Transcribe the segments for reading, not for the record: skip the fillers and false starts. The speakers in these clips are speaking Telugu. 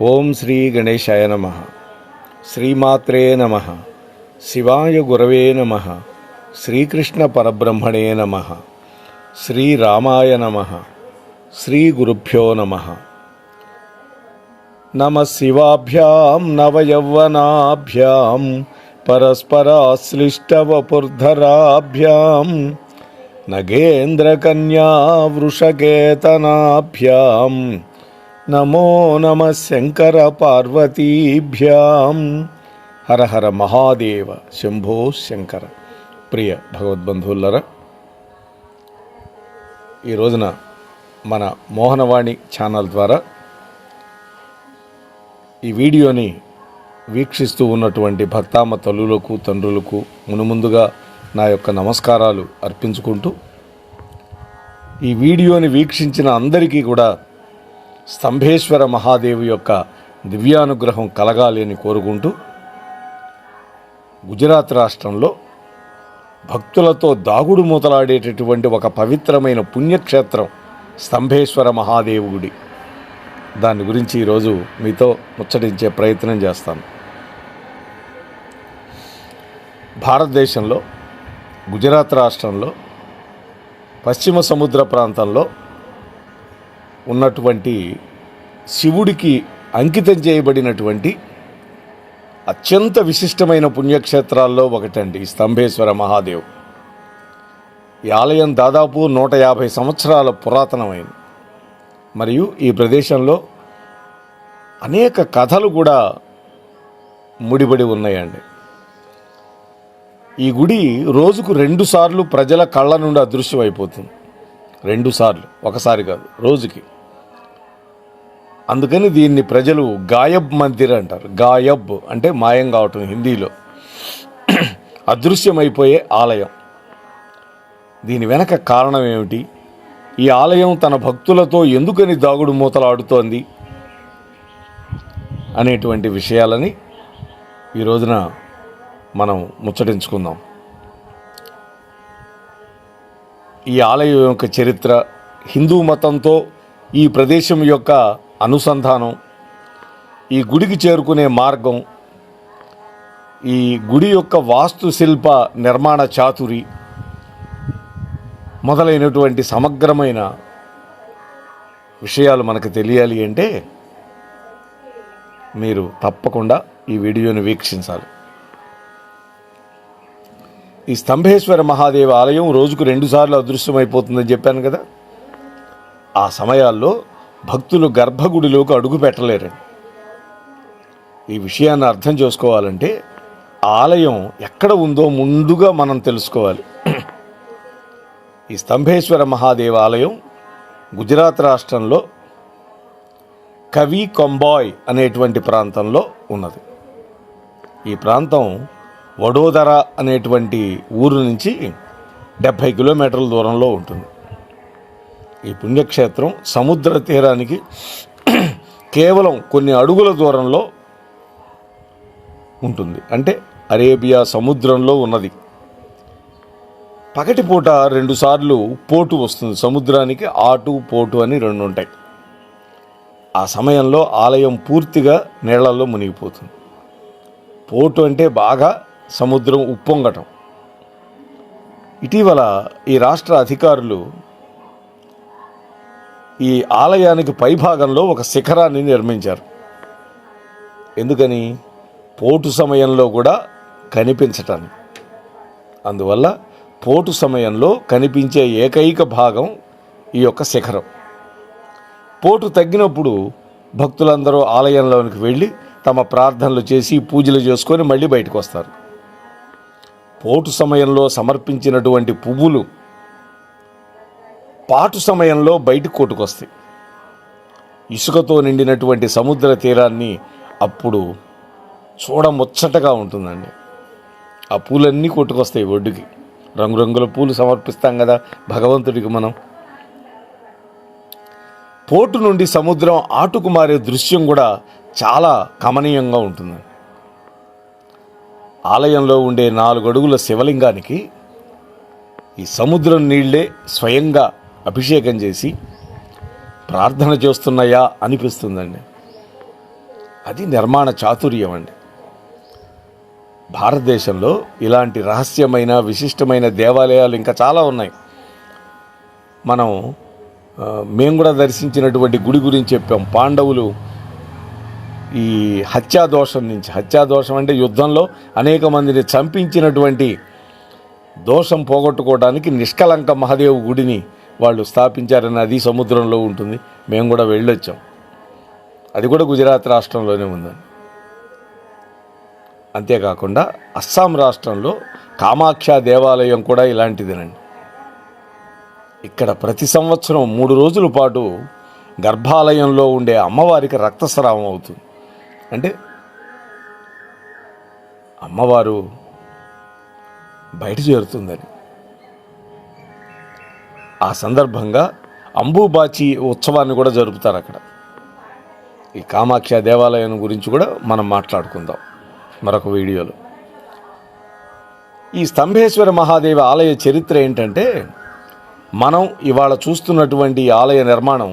ఓం శ్రీ గణేశాయ నమః. శ్రీమాత్రే నమః. శివాయ గురవే నమః. శ్రీకృష్ణ పరబ్రహ్మణే నమః. శ్రీరామాయ నమః. శ్రీ గురుభ్యో నమః. నమః శివాభ్యాం నవయౌవనాభ్యాం పరస్పరాశ్లిష్టవపుర్ధరాభ్యాం నగేంద్రకన్యా వృషకేతనాభ్యాం నమో నమః శంకర పార్వతీభ్యాం. హర హర మహాదేవ శంభో శంకర. ప్రియ భగవద్బంధువులరా, ఈ రోజున మన మోహనవాణి ఛానల్ ద్వారా ఈ వీడియోని వీక్షిస్తూ ఉన్నటువంటి భక్తామ తల్లులకు తండ్రులకు మునుముందుగా నా యొక్క నమస్కారాలు అర్పించుకుంటూ, ఈ వీడియోని వీక్షించిన అందరికీ కూడా స్తంభేశ్వర మహాదేవి యొక్క దివ్యానుగ్రహం కలగాలి అని కోరుకుంటూ, గుజరాత్ రాష్ట్రంలో భక్తులతో దాగుడు మూతలాడేటటువంటి ఒక పవిత్రమైన పుణ్యక్షేత్రం స్తంభేశ్వర మహాదేవి గుడి. దాని గురించి ఈరోజు మీతో ముచ్చటించే ప్రయత్నం చేస్తాను. భారతదేశంలో గుజరాత్ రాష్ట్రంలో పశ్చిమ సముద్ర ప్రాంతంలో ఉన్నటువంటి శివుడికి అంకితం చేయబడినటువంటి అత్యంత విశిష్టమైన పుణ్యక్షేత్రాల్లో ఒకటండి ఈ స్తంభేశ్వర మహాదేవ్. ఈ ఆలయం దాదాపు 150 సంవత్సరాల పురాతనమైనది. మరియు ఈ ప్రదేశంలో అనేక కథలు కూడా ముడిపడి ఉన్నాయండి. ఈ గుడి రోజుకు 2 సార్లు ప్రజల కళ్ళ నుండి అదృశ్యమైపోతుంది. 2 సార్లు, ఒకసారి కాదు, రోజుకి. అందుకని దీన్ని ప్రజలు గాయబ్ మందిర్ అంటారు. గాయబ్ అంటే మాయం కావటం హిందీలో, అదృశ్యమైపోయే ఆలయం. దీని వెనక కారణం ఏమిటి? ఈ ఆలయం తన భక్తులతో ఎందుకని దాగుడు మూతలాడుతోంది అనేటువంటి విషయాలని ఈ రోజున మనం ముచ్చటించుకుందాం. ఈ ఆలయం యొక్క చరిత్ర, హిందూ మతంతో ఈ ప్రదేశం యొక్క అనుసంధానం, ఈ గుడికి చేరుకునే మార్గం, ఈ గుడి యొక్క వాస్తుశిల్ప నిర్మాణ చాతురి మొదలైనటువంటి సమగ్రమైన విషయాలు మనకు తెలియాలి అంటే మీరు తప్పకుండా ఈ వీడియోని వీక్షించాలి. ఈ స్తంభేశ్వర మహాదేవ ఆలయం రోజుకు 2 సార్లు అదృశ్యమైపోతుందని చెప్పాను కదా. ఆ సమయాల్లో భక్తులు గర్భగుడిలోకి అడుగు పెట్టలేరండి. ఈ విషయాన్ని అర్థం చేసుకోవాలంటే ఆలయం ఎక్కడ ఉందో ముందుగా మనం తెలుసుకోవాలి. ఈ స్తంభేశ్వర మహాదేవ ఆలయం గుజరాత్ రాష్ట్రంలో కవి కొంబాయ్ అనేటువంటి ప్రాంతంలో ఉన్నది. ఈ ప్రాంతం వడోదర అనేటువంటి ఊరు నుంచి 70 కిలోమీటర్ల దూరంలో ఉంటుంది. ఈ పుణ్యక్షేత్రం సముద్ర తీరానికి కేవలం కొన్ని అడుగుల దూరంలో ఉంటుంది. అంటే అరేబియా సముద్రంలో ఉన్నది. పగటిపూట 2 సార్లు పోటు వస్తుంది. సముద్రానికి ఆటు పోటు అని 2 ఉంటాయి. ఆ సమయంలో ఆలయం పూర్తిగా నీళ్లలో మునిగిపోతుంది. పోటు అంటే బాగా సముద్రం ఉప్పొంగటం. ఇటీవల ఈ రాష్ట్ర అధికారులు ఈ ఆలయానికి పైభాగంలో ఒక శిఖరాన్ని నిర్మించారు. ఎందుకని? పోటు సమయంలో కూడా కనిపించటానికి. అందువల్ల పోటు సమయంలో కనిపించే ఏకైక భాగం ఈ యొక్క శిఖరం. పోటు తగ్గినప్పుడు భక్తులందరూ ఆలయంలోనికి వెళ్ళి తమ ప్రార్థనలు చేసి పూజలు చేసుకొని మళ్ళీ బయటకు వస్తారు. పోటు సమయంలో సమర్పించినటువంటి పువ్వులు పాటు సమయంలో బయటకు కొట్టుకొస్తాయి. ఇసుకతో నిండినటువంటి సముద్ర తీరాన్ని అప్పుడు చూడముచ్చటగా ఉంటుందండి. ఆ పూలన్నీ కొట్టుకొస్తాయి ఒడ్డుకి. రంగురంగుల పూలు సమర్పిస్తాం కదా భగవంతుడికి మనం. పోటు నుండి సముద్రం ఆటుకు మారే దృశ్యం కూడా చాలా కమనీయంగా ఉంటుంది. ఆలయంలో ఉండే 4 అడుగుల శివలింగానికి ఈ సముద్రం నీళ్లే స్వయంగా అభిషేకం చేసి ప్రార్థన చేస్తున్నాయా అనిపిస్తుందండి. అది నిర్మాణ చాతుర్యం అండి. భారతదేశంలో ఇలాంటి రహస్యమైన విశిష్టమైన దేవాలయాలు ఇంకా చాలా ఉన్నాయి. మేము కూడా దర్శించినటువంటి గుడి గురించి చెప్పాం. పాండవులు ఈ హత్యాదోషం అంటే యుద్ధంలో అనేక మందిని చంపించినటువంటి దోషం పోగొట్టుకోవడానికి నిష్కలంక మహాదేవ్ గుడిని వాళ్ళు స్థాపించారని, అది సముద్రంలో ఉంటుంది. మేము కూడా వెళ్ళొచ్చాం. అది కూడా గుజరాత్ రాష్ట్రంలోనే ఉందండి. అంతేకాకుండా అస్సాం రాష్ట్రంలో కామాఖ్య దేవాలయం కూడా ఇలాంటిదేనండి. ఇక్కడ ప్రతి సంవత్సరం 3 రోజుల పాటు గర్భాలయంలో ఉండే అమ్మవారికి రక్తస్రావం అవుతుంది. అంటే అమ్మవారు బయట చేరుతుందని. ఆ సందర్భంగా అంబుబాచి ఉత్సవాన్ని కూడా జరుపుతారు అక్కడ. ఈ కామాఖ్య దేవాలయం గురించి కూడా మనం మాట్లాడుకుందాం మరొక వీడియోలో. ఈ స్తంభేశ్వర మహాదేవి ఆలయ చరిత్ర ఏంటంటే, మనం ఇవాళ చూస్తున్నటువంటి ఆలయ నిర్మాణం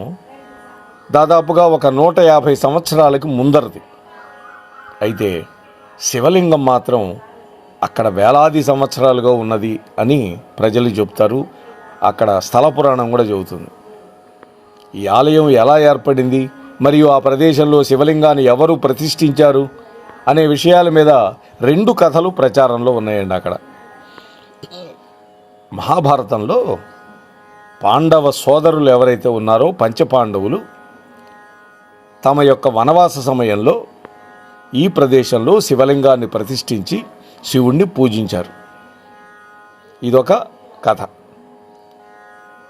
దాదాపుగా ఒక 150 సంవత్సరాలకి ముందరది. అయితే శివలింగం మాత్రం అక్కడ వేలాది సంవత్సరాలుగా ఉన్నది అని ప్రజలు చెప్తారు. అక్కడ స్థల పురాణం కూడా చెబుతుంది. ఈ ఆలయం ఎలా ఏర్పడింది, మరియు ఆ ప్రదేశంలో శివలింగాన్ని ఎవరు ప్రతిష్ఠించారు అనే విషయాల మీద 2 కథలు ప్రచారంలో ఉన్నాయండి. అక్కడ మహాభారతంలో పాండవ సోదరులు ఎవరైతే ఉన్నారో పంచపాండవులు తమ యొక్క వనవాస సమయంలో ఈ ప్రదేశంలో శివలింగాన్ని ప్రతిష్ఠించి శివుణ్ణి పూజించారు. ఇదొక కథ.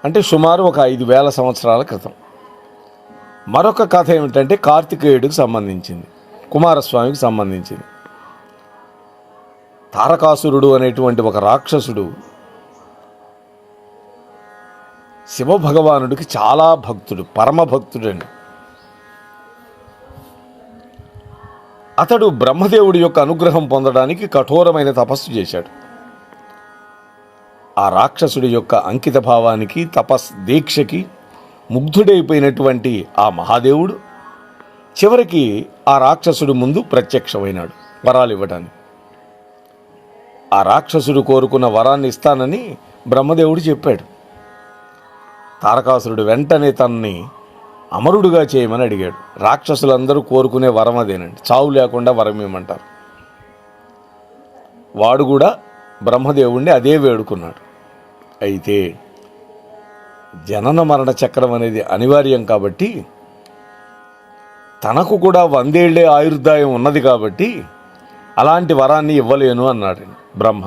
అంటే సుమారు ఒక 5000 సంవత్సరాల క్రితం. మరొక కథ ఏమిటంటే కార్తికేయుడికి సంబంధించింది, కుమారస్వామికి సంబంధించింది. తారకాసురుడు అనేటువంటి ఒక రాక్షసుడు శివభగవానుడికి చాలా భక్తుడు, పరమభక్తుడండి. అతడు బ్రహ్మదేవుడి యొక్క అనుగ్రహం పొందడానికి కఠోరమైన తపస్సు చేశాడు. ఆ రాక్షసుడి యొక్క అంకిత భావానికి, దీక్షకి ముగ్ధుడైపోయినటువంటి ఆ మహాదేవుడు చివరికి ఆ రాక్షసుడి ముందు ప్రత్యక్షమైనాడు వరాలు ఇవ్వడానికి. ఆ రాక్షసుడు కోరుకున్న వరాన్ని ఇస్తానని బ్రహ్మదేవుడు చెప్పాడు. తారకాసురుడు వెంటనే తనని అమరుడుగా చేయమని అడిగాడు. రాక్షసులందరూ కోరుకునే వరం అదేనండి, చావు లేకుండా వరం ఇవ్వమంటారు. వాడు కూడా బ్రహ్మదేవుణ్ణి అదే వేడుకున్నాడు. అయితే జనన మరణ చక్రం అనేది అనివార్యం కాబట్టి, తనకు కూడా 100 ఏళ్లే ఆయుర్దాయం ఉన్నది కాబట్టి అలాంటి వరాన్ని ఇవ్వలేను అన్నాడు బ్రహ్మ.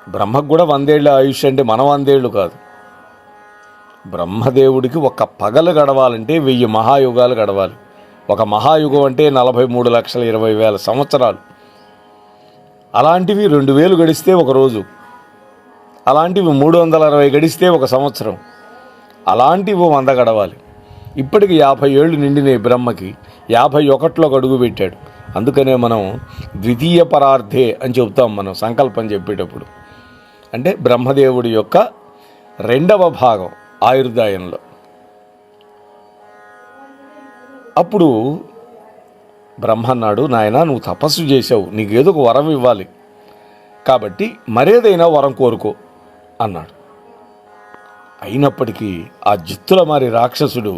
బ్రహ్మకు కూడా 100 ఏళ్ల ఆయుష్ అంటే మన 100 ఏళ్ళు కాదు. బ్రహ్మదేవుడికి ఒక పగలు గడవాలంటే 1000 మహాయుగాలు గడవాలి. ఒక మహాయుగం అంటే 43,20,000 సంవత్సరాలు. అలాంటివి 2000 గడిస్తే ఒక రోజు, అలాంటివి 360 గడిస్తే ఒక సంవత్సరం, అలాంటివి 100 గడవాలి. ఇప్పటికి 50 ఏళ్ళు నిండిన బ్రహ్మకి 51లోకి అడుగు పెట్టాడు. అందుకనే మనం ద్వితీయ పరార్థే అని చెబుతాం మనం సంకల్పం చెప్పేటప్పుడు. అంటే బ్రహ్మదేవుడి యొక్క 2వ భాగం ఆయుర్దాయంలో. అప్పుడు బ్రహ్మ అన్నాడు, నాయనా నువ్వు తపస్సు చేసావు, నీకేదో ఒక వరం ఇవ్వాలి, కాబట్టి మరేదైనా వరం కోరుకో అన్నాడు. అయినప్పటికీ ఆ జిత్తుల మారి రాక్షసుడు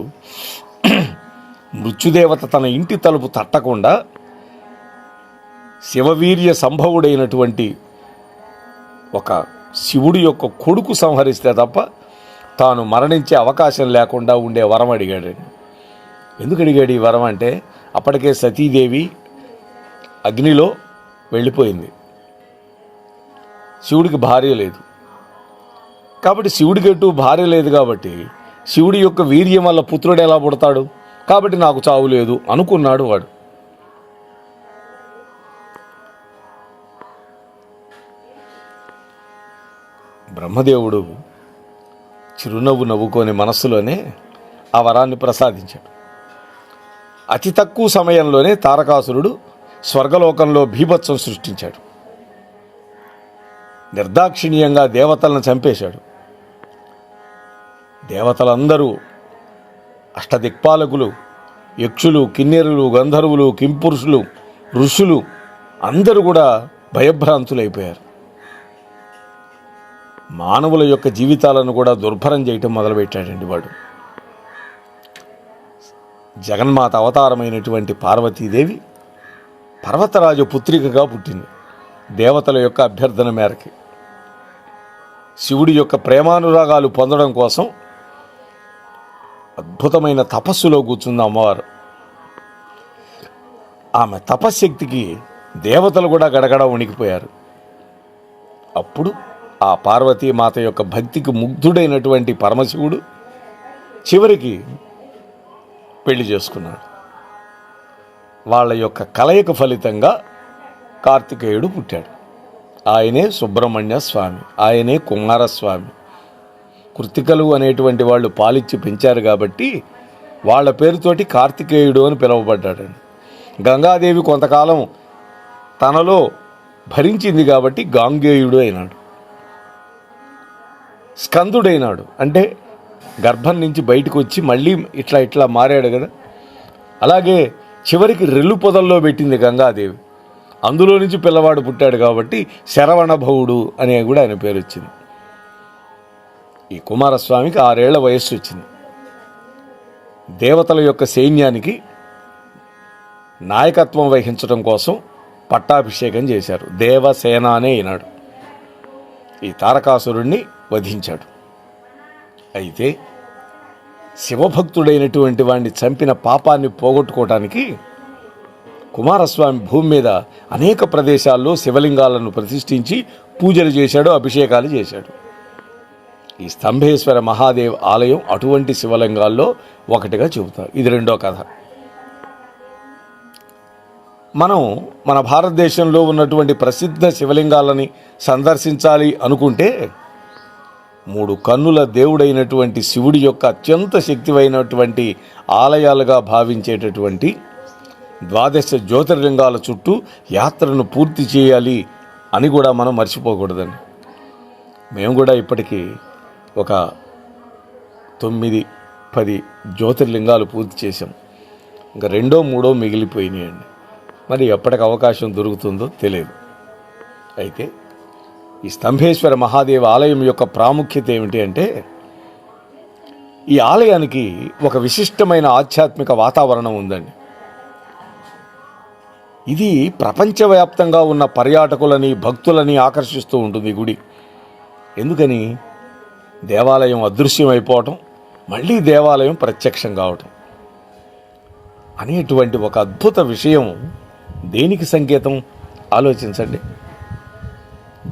మృత్యుదేవత తన ఇంటి తలుపు తట్టకుండా శివవీర్య సంభవుడైనటువంటి ఒక శివుడి యొక్క కొడుకు సంహరిస్తే తప్ప తాను మరణించే అవకాశం లేకుండా ఉండే వరం అడిగాడు. ఎందుకు అడిగాడు ఈ వరం అంటే, అప్పటికే సతీదేవి అగ్నిలో వెళ్ళిపోయింది, శివుడికి భార్య లేదు కాబట్టి, శివుడికి ఎటు భార్య లేదు కాబట్టి శివుడి యొక్క వీర్యం వల్ల పుత్రుడు ఎలా పుడతాడు, కాబట్టి నాకు చావు లేదు అనుకున్నాడు వాడు. బ్రహ్మదేవుడు చిరునవ్వు నవ్వుకొని మనస్సులోనే ఆ వరాన్ని ప్రసాదించాడు. అతి తక్కువ సమయంలోనే తారకాసురుడు స్వర్గలోకంలో బీభత్సం సృష్టించాడు. నిర్దాక్షిణ్యంగా దేవతలను చంపేశాడు. దేవతలందరూ అష్టదిక్పాలకులు, యక్షులు, కిన్నెరులు, గంధర్వులు, కింపురుషులు, ఋషులు అందరూ కూడా భయభ్రాంతులైపోయారు. మానవుల యొక్క జీవితాలను కూడా దుర్భరం చేయటం మొదలుపెట్టాడండి వాడు. జగన్మాత అవతారమైనటువంటి పార్వతీదేవి పర్వతరాజు పుత్రికగా పుట్టింది. దేవతల యొక్క అభ్యర్థన మేరకి శివుడి యొక్క ప్రేమానురాగాలు పొందడం కోసం అద్భుతమైన తపస్సులో కూర్చుంది అమ్మవారు. ఆమె తపశ్శక్తికి దేవతలు కూడా గడగడ వణికిపోయారు. అప్పుడు ఆ పార్వతీమాత యొక్క భక్తికి ముగ్ధుడైనటువంటి పరమశివుడు చివరికి పెళ్లి చేసుకున్నాడు. వాళ్ళ యొక్క కలయిక ఫలితంగా కార్తికేయుడు పుట్టాడు. ఆయనే సుబ్రహ్మణ్య స్వామి, ఆయనే కుమారస్వామి. కృత్తికలు అనేటువంటి వాళ్ళు పాలిచ్చి పెంచారు కాబట్టి వాళ్ళ పేరుతోటి కార్తికేయుడు అని పిలువబడ్డాడండి. గంగాదేవి కొంతకాలం తనలో భరించింది కాబట్టి గాంగేయుడు అయినాడు. స్కందుడైనాడు అంటే గర్భం నుంచి బయటకు వచ్చి మళ్ళీ ఇట్లా మారాడు కదా. అలాగే చివరికి రెల్లు పొదల్లో పెట్టింది గంగాదేవి. అందులో నుంచి పిల్లవాడు పుట్టాడు కాబట్టి శరవణభవుడు అనే కూడా ఆయన పేరు వచ్చింది. ఈ కుమారస్వామికి 6 ఏళ్ల వయస్సు వచ్చింది. దేవతల యొక్క సైన్యానికి నాయకత్వం వహించడం కోసం పట్టాభిషేకం చేశారు. దేవసేన అనే ఈనాడు ఈ తారకాసురుణ్ణి వధించాడు. అయితే శివభక్తుడైనటువంటి వాడిని చంపిన పాపాన్ని పోగొట్టుకోవటానికి కుమారస్వామి భూమి మీద అనేక ప్రదేశాల్లో శివలింగాలను ప్రతిష్ఠించి పూజలు చేశాడు, అభిషేకాలు చేశాడు. ఈ స్తంభేశ్వర మహాదేవ్ ఆలయం అటువంటి శివలింగాల్లో ఒకటిగా చెబుతారు. ఇది రెండో కథ. మనం మన భారతదేశంలో ఉన్నటువంటి ప్రసిద్ధ శివలింగాలని సందర్శించాలి అనుకుంటే 3 కన్నుల దేవుడైనటువంటి శివుడి యొక్క అత్యంత శక్తివైనటువంటి ఆలయాలుగా భావించేటటువంటి 12 జ్యోతిర్లింగాల చుట్టూ యాత్రను పూర్తి చేయాలి అని కూడా మనం మర్చిపోకూడదండి. మేము కూడా ఇప్పటికీ ఒక 9-10 జ్యోతిర్లింగాలు పూర్తి చేశాం. ఇంకా 2-3 మిగిలిపోయినాయండి. మరి ఎప్పటికి అవకాశం దొరుకుతుందో తెలియదు. అయితే ఈ స్తంభేశ్వర మహాదేవ ఆలయం యొక్క ప్రాముఖ్యత ఏమిటి అంటే ఈ ఆలయానికి ఒక విశిష్టమైన ఆధ్యాత్మిక వాతావరణం ఉందండి. ఇది ప్రపంచవ్యాప్తంగా ఉన్న పర్యాటకులని, భక్తులని ఆకర్షిస్తూ ఉంటుంది ఈ గుడి. ఎందుకని? దేవాలయం అదృశ్యమైపోవటం, మళ్ళీ దేవాలయం ప్రత్యక్షం కావటం అనేటువంటి ఒక అద్భుత విషయం దేనికి సంకేతం ఆలోచించండి.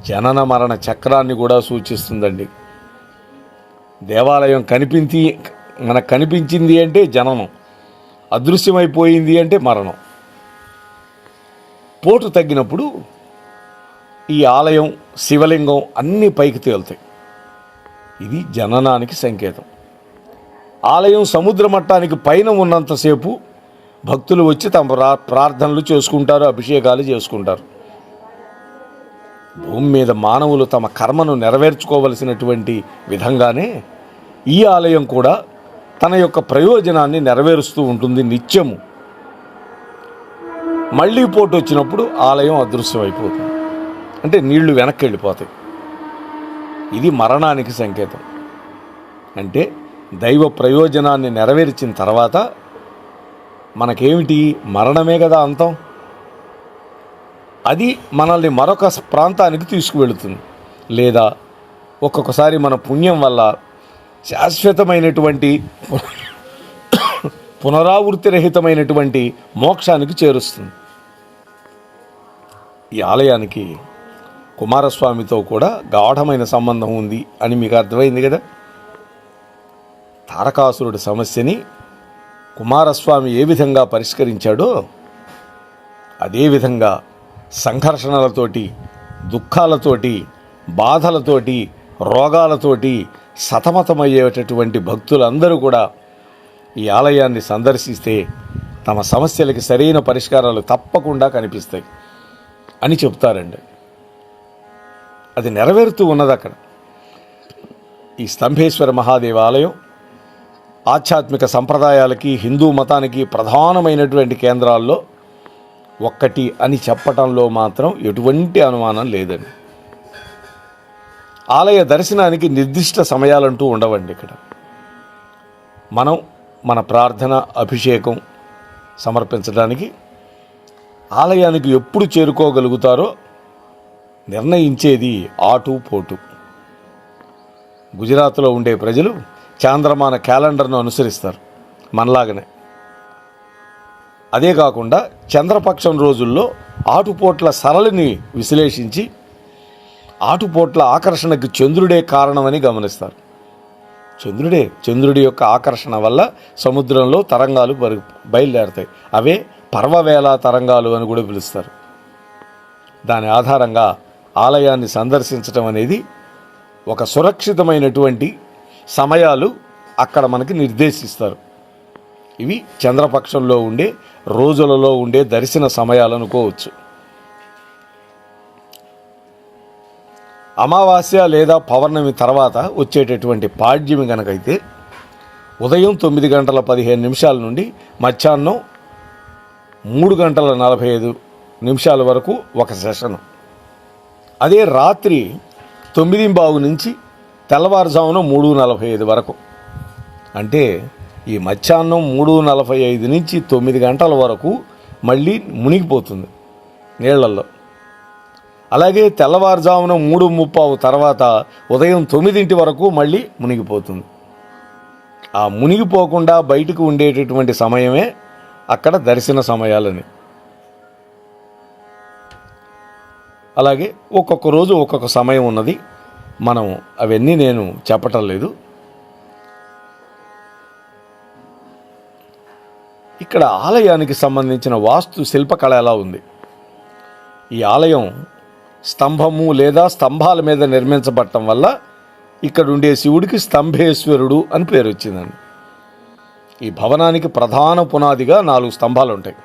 జనన మరణ చక్రాన్ని కూడా సూచిస్తుందండి. దేవాలయం మనకు కనిపించింది అంటే జననం, అదృశ్యమైపోయింది అంటే మరణం. పోటు తగ్గినప్పుడు ఈ ఆలయం, శివలింగం అన్నీ పైకి తేలుతాయి. ఇది జననానికి సంకేతం. ఆలయం సముద్ర మట్టానికి పైన ఉన్నంతసేపు భక్తులు వచ్చి తమ ప్రార్థనలు చేసుకుంటారు, అభిషేకాలు చేసుకుంటారు. భూమి మీద మానవులు తమ కర్మను నెరవేర్చుకోవలసినటువంటి విధంగానే ఈ ఆలయం కూడా తన యొక్క ప్రయోజనాన్ని నెరవేరుస్తూ ఉంటుంది నిత్యము. మళ్ళీ పోటు వచ్చినప్పుడు ఆలయం అదృశ్యమైపోతుంది, అంటే నీళ్లు వెనక్కి వెళ్ళిపోతాయి. ఇది మరణానికి సంకేతం. అంటే దైవ ప్రయోజనాన్ని నెరవేర్చిన తర్వాత మనకేమిటి? మరణమే కదా అంతం. అది మనల్ని మరొక ప్రాంతానికి తీసుకువెళుతుంది. లేదా ఒక్కొక్కసారి మన పుణ్యం వల్ల శాశ్వతమైనటువంటి పునరావృత్తి రహితమైనటువంటి మోక్షానికి చేరుస్తుంది. ఈ ఆలయానికి కుమారస్వామితో కూడా గాఢమైన సంబంధం ఉంది అని మీకు అర్థమైంది కదా. తారకాసురుడి సమస్యని కుమారస్వామి ఏ విధంగా పరిష్కరించాడో అదేవిధంగా సంఘర్షణలతోటి, దుఃఖాలతోటి, బాధలతోటి, రోగాలతోటి సతమతమయ్యేటటువంటి భక్తులందరూ కూడా ఈ ఆలయాన్ని సందర్శిస్తే తమ సమస్యలకి సరైన పరిష్కారాలు తప్పకుండా కనిపిస్తాయి అని చెప్తారండి. అది నెరవేరుతూ ఉన్నది అక్కడ. ఈ స్తంభేశ్వర మహాదేవ ఆలయం ఆధ్యాత్మిక సంప్రదాయాలకి, హిందూ మతానికి ప్రధానమైనటువంటి కేంద్రాల్లో ఒక్కటి అని చెప్పటంలో మాత్రం ఎటువంటి అనుమానం లేదండి. ఆలయ దర్శనానికి నిర్దిష్ట సమయాలంటూ ఉండవండి. ఇక్కడ మనం మన ప్రార్థన, అభిషేకం సమర్పించడానికి ఆలయానికి ఎప్పుడు చేరుకోగలుగుతారో నిర్ణయించేది ఆటు పోటు. గుజరాత్లో ఉండే ప్రజలు చాంద్రమాన క్యాలెండర్ను అనుసరిస్తారు మనలాగనే. అదే కాకుండా చంద్రపక్షం రోజుల్లో ఆటుపోట్ల సరళిని విశ్లేషించి ఆటుపోట్ల ఆకర్షణకు చంద్రుడే కారణమని గమనిస్తారు. చంద్రుడి యొక్క ఆకర్షణ వల్ల సముద్రంలో తరంగాలు బయలుదేరుతాయి. అవే పర్వవేళ తరంగాలు అని కూడా పిలుస్తారు. దాని ఆధారంగా ఆలయాన్ని సందర్శించడం అనేది ఒక సురక్షితమైనటువంటి సమయాలు అక్కడ మనకి నిర్దేశిస్తారు. ఇవి చంద్రపక్షంలో ఉండే రోజులలో ఉండే దర్శన సమయాలు అనుకోవచ్చు. అమావాస్య లేదా పౌర్ణమి తర్వాత వచ్చేటటువంటి పాడ్యమి కనుకైతే ఉదయం 9:15 నుండి మధ్యాహ్నం 3:45 వరకు ఒక సెషను. అదే రాత్రి 9:15 నుంచి తెల్లవారుజామున 3:45 వరకు. అంటే ఈ మధ్యాహ్నం 3:45 నుంచి 9 గంటల వరకు మళ్ళీ మునిగిపోతుంది నీళ్లలో. అలాగే తెల్లవారుజామున 3:30 తర్వాత ఉదయం 9 వరకు మళ్ళీ మునిగిపోతుంది. ఆ మునిగిపోకుండా బయటకు ఉండేటటువంటి సమయమే అక్కడ దర్శన సమయాలని. అలాగే ఒక్కొక్క రోజు ఒక్కొక్క సమయం ఉన్నది. మనం అవన్నీ నేను చెప్పటం లేదు. ఇక్కడ ఆలయానికి సంబంధించిన వాస్తు శిల్పకళ ఎలా ఉంది? ఈ ఆలయం స్తంభము లేదా స్తంభాల మీద నిర్మించబడటం వల్ల ఇక్కడ ఉండే శివుడికి స్తంభేశ్వరుడు అని పేరు వచ్చిందండి. ఈ భవనానికి ప్రధాన పునాదిగా 4 స్తంభాలు ఉంటాయి.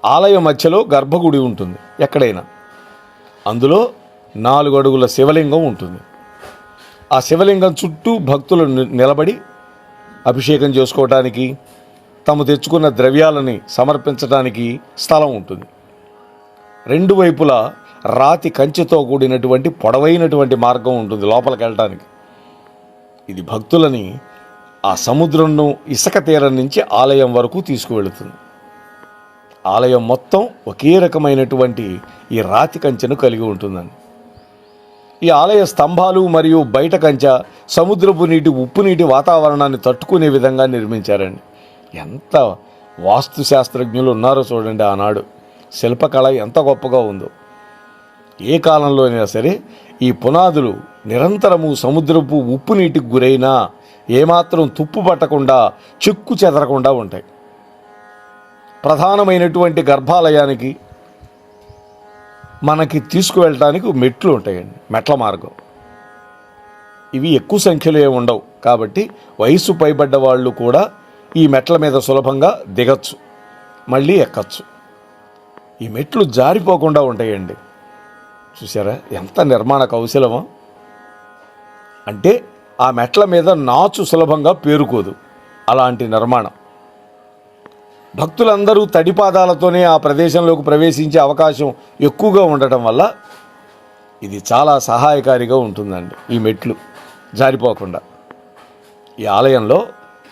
ఆలయ మధ్యలో గర్భగుడి ఉంటుంది ఎక్కడైనా. అందులో 4 అడుగుల శివలింగం ఉంటుంది. ఆ శివలింగం చుట్టూ భక్తులు నిలబడి అభిషేకం చేసుకోవటానికి, తాము తెచ్చుకున్న ద్రవ్యాలని సమర్పించడానికి స్థలం ఉంటుంది. 2 వైపులా రాతి కంచెతో కూడినటువంటి పొడవైనటువంటి మార్గం ఉంటుంది లోపలికి వెళ్ళటానికి. ఇది భక్తులని ఆ సముద్రంను ఇసుక తీరం నుంచి ఆలయం వరకు తీసుకువెళుతుంది. ఆలయం మొత్తం ఒకే రకమైనటువంటి ఈ రాతి కంచెను కలిగి ఉంటుందండి. ఈ ఆలయ స్తంభాలు మరియు బయట కంచె సముద్రపు నీటి, ఉప్పు నీటి వాతావరణాన్ని తట్టుకునే విధంగా నిర్మించారండి. ఎంత వాస్తు శాస్త్రజ్ఞులు ఉన్నారో చూడండి ఆనాడు. శిల్పకళ ఎంత గొప్పగా ఉందో. ఏ కాలంలో అయినా సరే ఈ పునాదులు నిరంతరము సముద్రపు ఉప్పు నీటికి గురైనా ఏమాత్రం తుప్పు పట్టకుండా, చెక్కు చెదరకుండా ఉంటాయి. ప్రధానమైనటువంటి గర్భాలయానికి మనకి తీసుకువెళ్ళటానికి మెట్లు ఉంటాయండి, మెట్ల మార్గం. ఇవి ఎక్కువ సంఖ్యలో ఏమి ఉండవు కాబట్టి వయసు పైబడ్డ వాళ్ళు కూడా ఈ మెట్ల మీద సులభంగా దిగచ్చు, మళ్ళీ ఎక్కచ్చు. ఈ మెట్లు జారిపోకుండా ఉంటాయండి. చూసారా ఎంత నిర్మాణ కౌశలమో. అంటే ఆ మెట్ల మీద నాచు సులభంగా పేరుకోదు, అలాంటి నిర్మాణం. భక్తులందరూ తడిపాదాలతోనే ఆ ప్రదేశంలోకి ప్రవేశించే అవకాశం ఎక్కువగా ఉండటం వల్ల ఇది చాలా సహాయకారిగా ఉంటుందండి. ఈ మెట్లు జారిపోకుండా. ఈ ఆలయంలో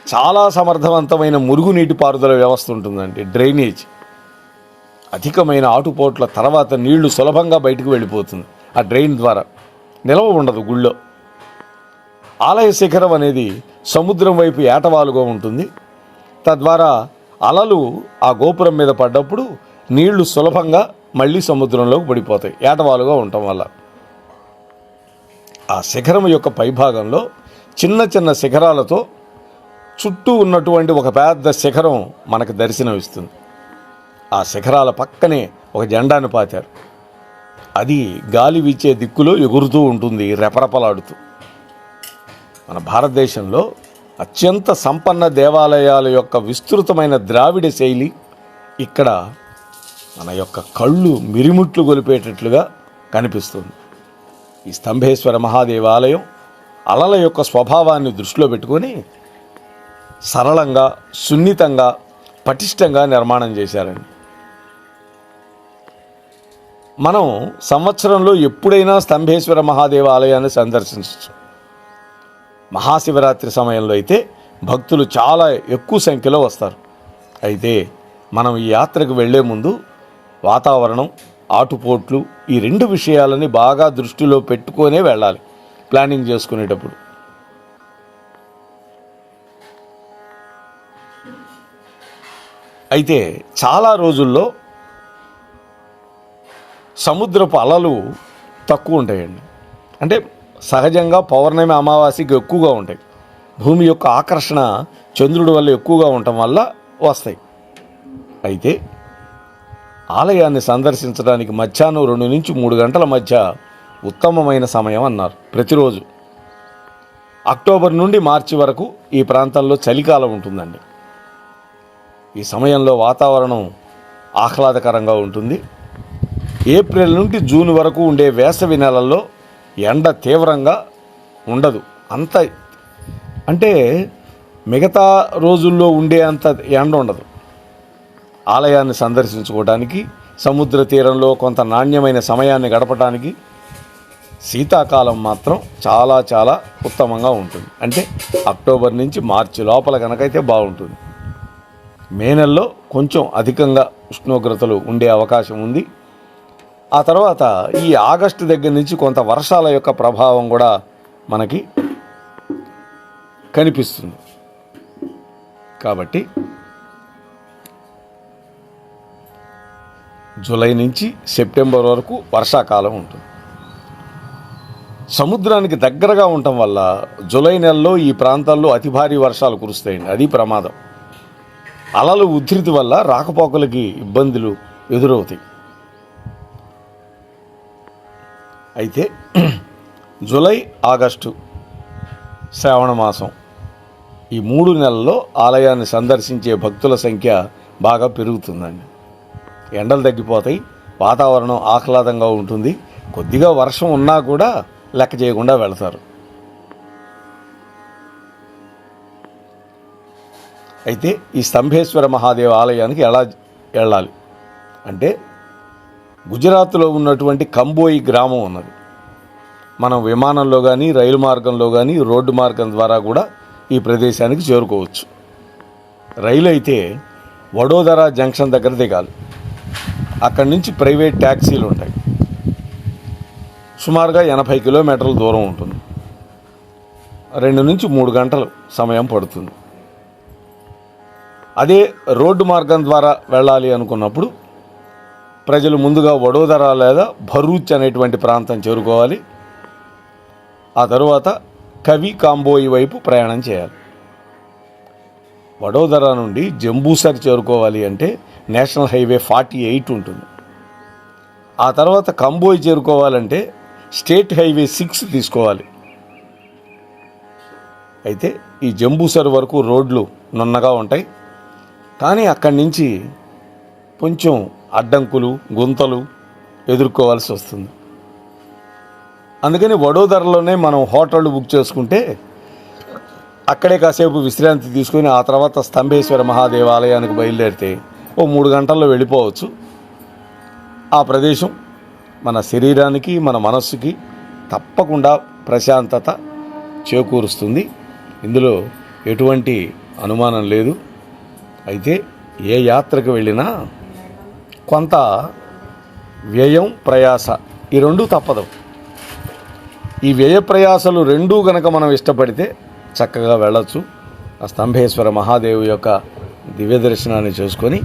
చాలా సమర్థవంతమైన మురుగునీటి పారుదల వ్యవస్థ ఉంటుందండి, డ్రైనేజ్. అధికమైన ఆటుపోట్ల తర్వాత నీళ్లు సులభంగా బయటకు వెళ్ళిపోతుంది ఆ డ్రైన్ ద్వారా, నిలవ ఉండదు గుళ్ళో. ఆలయ శిఖరం అనేది సముద్రం వైపు ఏటవాలుగా ఉంటుంది. తద్వారా అలలు ఆ గోపురం మీద పడ్డప్పుడు నీళ్లు సులభంగా మళ్ళీ సముద్రంలోకి పడిపోతాయి ఏటవాలుగా ఉండటం వల్ల. ఆ శిఖరం యొక్క పైభాగంలో చిన్న చిన్న శిఖరాలతో చుట్టూ ఉన్నటువంటి ఒక పెద్ద శిఖరం మనకు దర్శనమిస్తుంది. ఆ శిఖరాల పక్కనే ఒక జెండాను పాతారు. అది గాలి వీచే దిక్కులో ఎగురుతూ ఉంటుంది రెపరెపలాడుతూ. మన భారతదేశంలో అత్యంత సంపన్న దేవాలయాల యొక్క విస్తృతమైన ద్రావిడ శైలి ఇక్కడ మన యొక్క కళ్ళు మిరిముట్లు గొలిపేటట్లుగా కనిపిస్తుంది. ఈ స్తంభేశ్వర మహాదేవాలయం అలల యొక్క స్వభావాన్ని దృష్టిలో పెట్టుకొని సరళంగా, సున్నితంగా, పటిష్టంగా నిర్మాణం చేశారండి. మనం సంవత్సరంలో ఎప్పుడైనా స్తంభేశ్వర మహాదేవ ఆలయాన్ని సందర్శించవచ్చు. మహాశివరాత్రి సమయంలో అయితే భక్తులు చాలా ఎక్కువ సంఖ్యలో వస్తారు. అయితే మనం ఈ యాత్రకు వెళ్లే ముందు వాతావరణం, ఆటుపోట్లు, ఈ రెండు విషయాలని బాగా దృష్టిలో పెట్టుకొనే వెళ్ళాలి ప్లానింగ్ చేసుకునేటప్పుడు. అయితే చాలా రోజుల్లో సముద్రపు అలలు తక్కువ ఉంటాయండి. అంటే సహజంగా పౌర్ణమి, అమావాస్యకి ఎక్కువగా ఉంటాయి. భూమి యొక్క ఆకర్షణ చంద్రుడి వల్ల ఎక్కువగా ఉండటం వల్ల వస్తాయి. అయితే ఆలయాన్ని సందర్శించడానికి మధ్యాహ్నం 2 నుంచి 3 గంటల మధ్య ఉత్తమమైన సమయం అన్నారు. ప్రతిరోజు అక్టోబర్ నుండి మార్చి వరకు ఈ ప్రాంతంలో చలికాలం ఉంటుందండి. ఈ సమయంలో వాతావరణం ఆహ్లాదకరంగా ఉంటుంది. ఏప్రిల్ నుండి జూన్ వరకు ఉండే వేసవి నెలల్లో ఎండ తీవ్రంగా ఉండదు. అంత అంటే మిగతా రోజుల్లో ఉండే అంత ఎండ ఉండదు. ఆలయాన్ని సందర్శించుకోవడానికి, సముద్ర తీరంలో కొంత నాణ్యమైన సమయాన్ని గడపడానికి శీతాకాలం మాత్రం చాలా చాలా ఉత్తమంగా ఉంటుంది. అంటే అక్టోబర్ నుంచి మార్చి లోపల కనుకైతే బాగుంటుంది. మే నెలలో కొంచెం అధికంగా ఉష్ణోగ్రతలు ఉండే అవకాశం ఉంది. ఆ తర్వాత ఈ ఆగస్టు దగ్గర నుంచి కొంత వర్షాల యొక్క ప్రభావం కూడా మనకి కనిపిస్తుంది. కాబట్టి జూలై నుంచి సెప్టెంబర్ వరకు వర్షాకాలం ఉంటుంది. సముద్రానికి దగ్గరగా ఉండటం వల్ల జూలై నెలలో ఈ ప్రాంతాల్లో అతి భారీ వర్షాలు కురుస్తాయండి. అది ప్రమాదం. అలలు ఉధృతి వల్ల రాకపోకలకి ఇబ్బందులు ఎదురవుతాయి. అయితే జూలై, ఆగస్టు, శ్రావణ మాసం ఈ 3 నెలల్లో ఆలయాన్ని సందర్శించే భక్తుల సంఖ్య బాగా పెరుగుతుందండి. ఎండలు తగ్గిపోతాయి, వాతావరణం ఆహ్లాదంగా ఉంటుంది. కొద్దిగా వర్షం ఉన్నా కూడా లెక్క చేయకుండా వెళతారు. అయితే ఈ స్తంభేశ్వర మహాదేవ ఆలయానికి ఎలా వెళ్ళాలి అంటే, గుజరాత్లో ఉన్నటువంటి కంబోయి గ్రామం ఉన్నది. మనం విమానంలో కానీ, రైలు మార్గంలో కానీ, రోడ్డు మార్గం ద్వారా కూడా ఈ ప్రదేశానికి చేరుకోవచ్చు. రైలు అయితే వడోదరా జంక్షన్ దగ్గర దిగాలి. అక్కడి నుంచి ప్రైవేట్ ట్యాక్సీలు ఉంటాయి. సుమారుగా 80 కిలోమీటర్ల దూరం ఉంటుంది. 2 నుంచి 3 గంటలు సమయం పడుతుంది. అదే రోడ్డు మార్గం ద్వారా వెళ్ళాలి అనుకున్నప్పుడు ప్రజలు ముందుగా వడోదరా లేదా భరూచ్ అనేటువంటి ప్రాంతం చేరుకోవాలి. ఆ తరువాత కవి కాంబోయి వైపు ప్రయాణం చేయాలి. వడోదరా నుండి జంబూసర్ చేరుకోవాలి అంటే నేషనల్ హైవే 48 ఉంటుంది. ఆ తర్వాత కంబోయి చేరుకోవాలంటే స్టేట్ హైవే 6 తీసుకోవాలి. అయితే ఈ జంబూసర్ వరకు రోడ్లు నున్నగా ఉంటాయి. కానీ అక్కడి నుంచి కొంచెం అడ్డంకులు, గుంతలు ఎదుర్కోవాల్సి వస్తుంది. అందుకని వడోదరలోనే మనం హోటళ్ళు బుక్ చేసుకుంటే అక్కడే కాసేపు విశ్రాంతి తీసుకొని ఆ తర్వాత స్తంభేశ్వర మహాదేవాలయానికి బయలుదేరితే 3 గంటల్లో వెళ్ళిపోవచ్చు. ఆ ప్రదేశం మన శరీరానికి, మన మనస్సుకి తప్పకుండా ప్రశాంతత చేకూరుస్తుంది. ఇందులో ఎటువంటి అనుమానం లేదు. అయితే ఏ యాత్రకు వెళ్ళినా కొంత వ్యయం, ప్రయాస ఈ రెండూ తప్పదు. ఈ వ్యయ ప్రయాసలు రెండూ గనక మనం ఇష్టపడితే చక్కగా వెళ్ళచ్చు. ఆ స్తంభేశ్వర మహాదేవు యొక్క దివ్య దర్శనాన్ని చేసుకొని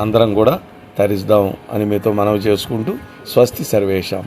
అందరం కూడా తరిద్దాం అని మీతో మనవి చేసుకుంటూ స్వస్తి సర్వేషాం.